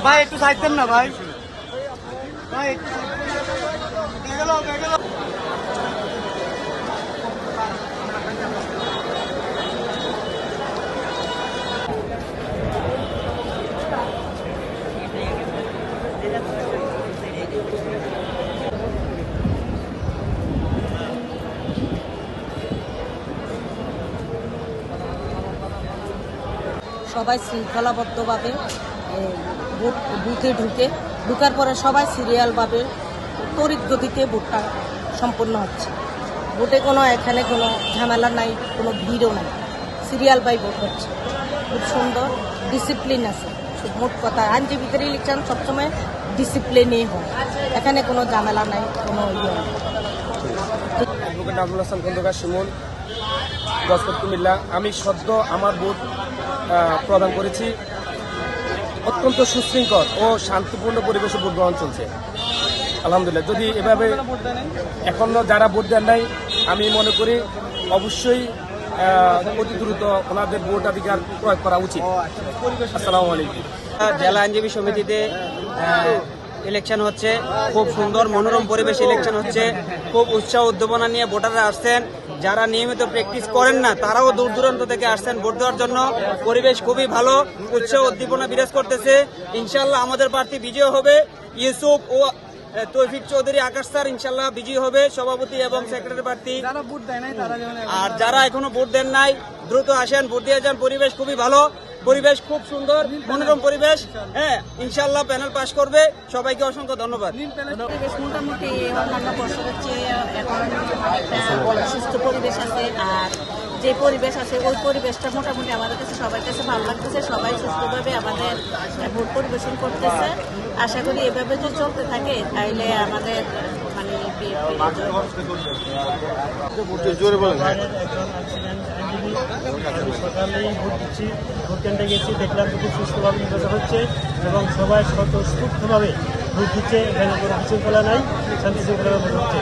ভাই একটু সাইড দেন না ভাই। ভাই সবাই শৃঙ্খলাবদ্ধভাবে বুথে ঢুকার পরে সবাই সিরিয়ালভাবে তড়িৎ গতিতে ভোটটা সম্পন্ন হচ্ছে। ভোটে এখানে কোনো ঝামেলা নাই, কোনো ভিড়ও নাই, সিরিয়াল বাই ভোট হচ্ছে। খুব সুন্দর ডিসিপ্লিন আছে। মোট কথা আইনজীবীদের ইলেকশন সবসময় ডিসিপ্লিনেই হয়, এখানে কোনো ঝামেলা নাই, কোনো ইয়ে নেই। অ্যাডভোকেট নাজমুল হাসান খন্দকার সুমন, গজপত কুমিল্লা। আমি সদ্য আমার ভোট প্রদান করেছি। অত্যন্ত সুশৃঙ্খল ও শান্তিপূর্ণ পরিবেশে ভোট গ্রহণ চলছে আলহামদুলিল্লাহ। যদি এভাবে এখনো যারা ভোট দেন নাই, আমি মনে করি অবশ্যই অতি দ্রুত ওনাদের ভোটাধিকার প্রয়োগ করা উচিত। আসসালামু আলাইকুম। জেলা আইনজীবী সমিতিতে ইলেকশন হচ্ছে, খুব সুন্দর মনোরম পরিবেশ ইলেকশন হচ্ছে। খুব উৎসাহ উদ্দীপনা নিয়ে ভোটাররা আসছেন। যারা নিয়মিত প্র্যাকটিস করেন না তারাও দূর দূরান্ত থেকে আসছেন ভোট দেওয়ার জন্য। পরিবেশ খুবই ভালো, উৎসাহ উদ্দীপনা বিরাজ করতেছে। ইনশাল্লাহ আমাদের প্রার্থী বিজয় হবে। ইউসুফ ও তৌফিক চৌধুরী আকাশ স্যার ইনশাল্লাহ বিজয়ী হবে, সভাপতি এবং সেক্রেটারি প্রার্থী। আর যারা এখনো ভোট দেন নাই দ্রুত আসেন, ভোট দিয়ে যান। পরিবেশ খুবই ভালো, পরিবেশ খুব সুন্দর, মনোরম পরিবেশ। হ্যাঁ, ইনশাল্লাহ প্যানেল পাশ করবে। সবাইকে অসংখ্য ধন্যবাদ। পরিবেশ মোটামুটি অন্যান্য বছরের চেয়ে এখন একটা সুস্থ পরিবেশ আছে। আর যে পরিবেশ আছে ওই পরিবেশটা মোটামুটি আমাদের কাছে সবার কাছে ভালো লাগতেছে। সবাই সুস্থভাবে আমাদের ভোট পরিবেশন করতেছে। আশা করি এভাবে যদি চলতে থাকে তাহলে আমাদের মানে সকালেই ভোট দিচ্ছি, ভোট কেন্দ্রে গেছি, দেখলাম খুব সুস্থভাবে নির্বাচন হচ্ছে এবং সবাই স্বতঃস্ফূর্তভাবে ভোট দিচ্ছে। এখানে কোনো বিশৃঙ্খলা নাই, শান্তি শৃঙ্খলাভাবে ভোট হচ্ছে।